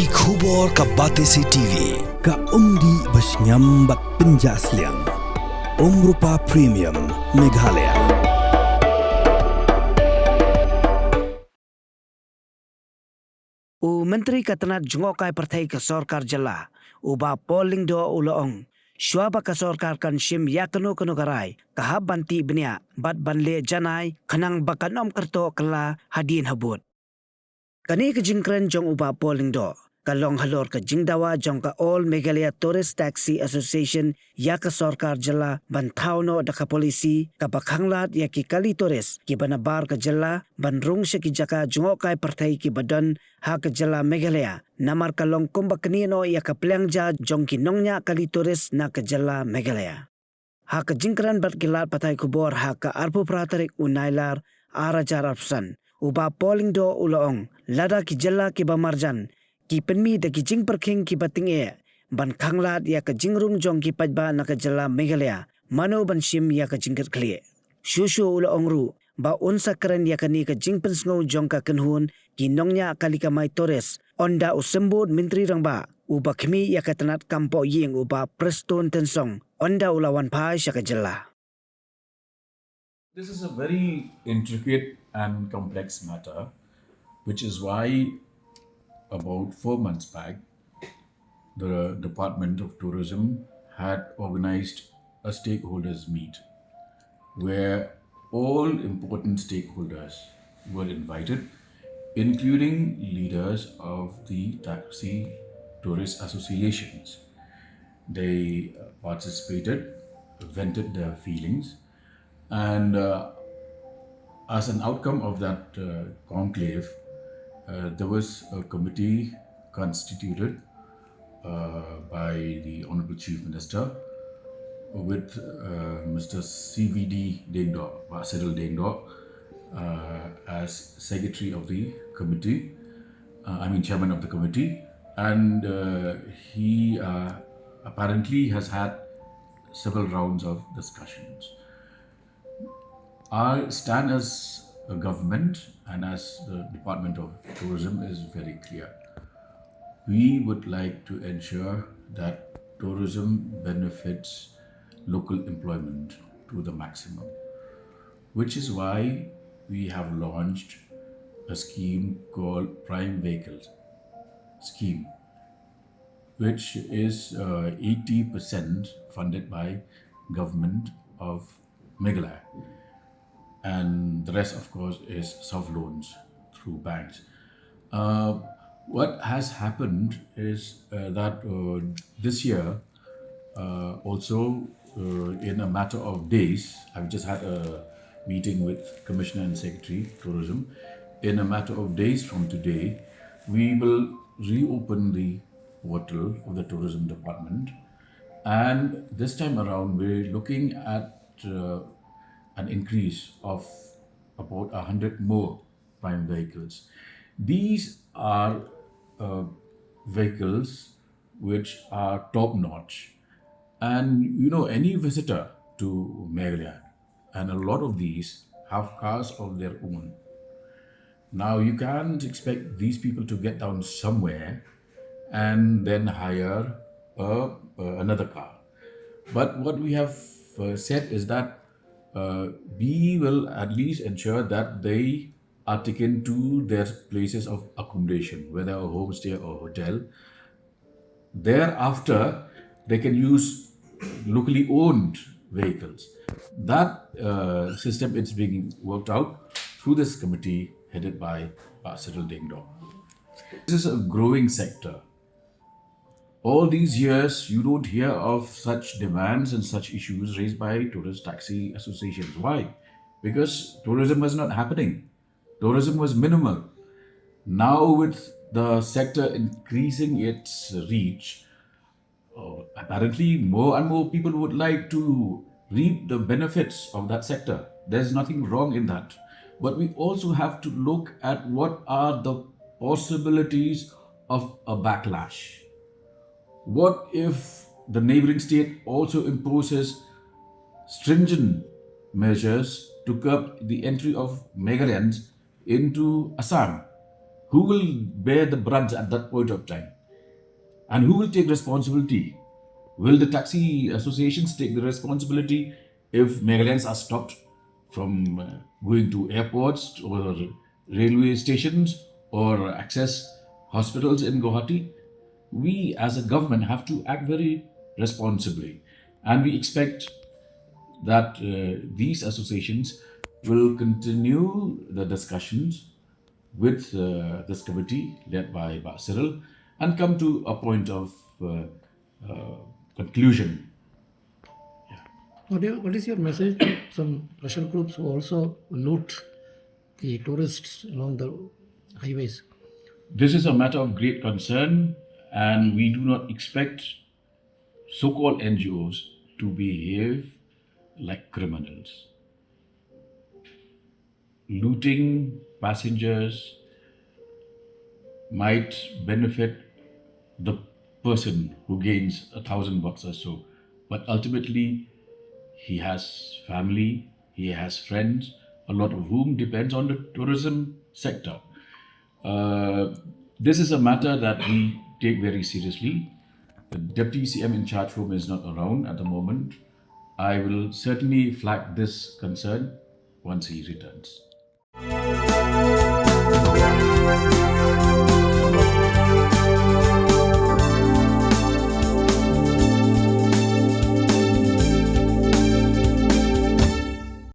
Ki khubor ka Batesi TV. Ka umdi basnyam bat penjasliang. Rupa Premium Meghalaya. Menteri Katanat Jungokai Partai ke Sorkar Jala. Uba polling do uloong. Syuaba ka Sorkar kan Shim yakano karai. Kahab banti benia. Bat banle janai. Kanang bakanom kerto kala hadin habut. Kani ke jingkren jong uba polling do. Kalong halor ke jingdawa jong ka All Meghalaya Tourist Taxi Association ya ka Sorkar Jala bantau no daka polisi ka bakhanglat ya ki kali tourist ki banabar ka jala banrung sya ki jaka jungokai partai ki badan ha ka jala Meghalaya namar kalong kumba kanino ya ka plangja jong ki nongnya kali tourist na ka jala Meghalaya. Ha ka jingkran bat kilat patai kubor ha ka arpu pratarik unailar arajar arpsan uba polling do uloong lada ki jala ki bamarjan ki penmi da ki jing perking ki bating ban khanglat ya ka jingrung jong ki Paidbah na ka jala Meghalaya Mano ban Shim ya ka Jingkitkhlieh. Shushu uloong ru ba unsa keren ya ka ni ka jing pensngo jong ka kenhun ki nongnya kali ka mai tores onda usembut menteri rangba uba khmi ya ka tanat kampo ying uba preston tensong onda ulawan pai sya ka jala. This is a very intricate and complex matter, which is why about 4 months back, the Department of Tourism had organized a stakeholders meet where all important stakeholders were invited, including leaders of the taxi tourist associations. They participated, vented their feelings, and as an outcome of that conclave, there was a committee constituted by the Honorable Chief Minister with Mr. CVD Dengdo, Cyril Dengdo, as Secretary of the committee, Chairman of the committee, and he apparently has had several rounds of discussions. Our stand as a government and as the Department of Tourism is very clear. We would like to ensure that tourism benefits local employment to the maximum, which is why we have launched a scheme called Prime Vehicles Scheme, which is 80% funded by Government of Meghalaya. And the rest, of course, is soft loans through banks. What has happened is that this year, also in a matter of days, I've just had a meeting with Commissioner and Secretary Tourism. In a matter of days from today, we will reopen the portal of the Tourism Department. And this time around, we're looking at an increase of about 100 more prime vehicles. These are vehicles which are top-notch, and any visitor to Meghalaya, and a lot of these have cars of their own. Now you can't expect these people to get down somewhere and then hire another car. But what we have said is that we will at least ensure that they are taken to their places of accommodation, whether a homestay or hotel. Thereafter, they can use locally owned vehicles. That system is being worked out through this committee headed by Cyril Dengdo. This is a growing sector. All these years, you don't hear of such demands and such issues raised by tourist taxi associations. Why? Because tourism was not happening. Tourism was minimal. Now, with the sector increasing its reach, apparently more and more people would like to reap the benefits of that sector. There's nothing wrong in that. But we also have to look at what are the possibilities of a backlash. What if the neighboring state also imposes stringent measures to curb the entry of Meghalayans into Assam? Who will bear the brunt at that point of time? And who will take responsibility? Will the taxi associations take the responsibility if Meghalayan's are stopped from going to airports or railway stations or access hospitals in Guwahati? We as a government have to act very responsibly. And we expect that these associations will continue the discussions with this committee led by Cyril and come to a point of conclusion. What is your message to some pressure groups who also loot the tourists along the highways? This is a matter of great concern, and we do not expect so called NGOs to behave like criminals. Looting passengers might benefit the person who gains $1,000 or so, but ultimately he has family, he has friends, a lot of whom depends on the tourism sector. This is a matter that we take very seriously. The Deputy CM in charge whom is not around at the moment. I will certainly flag this concern once he returns.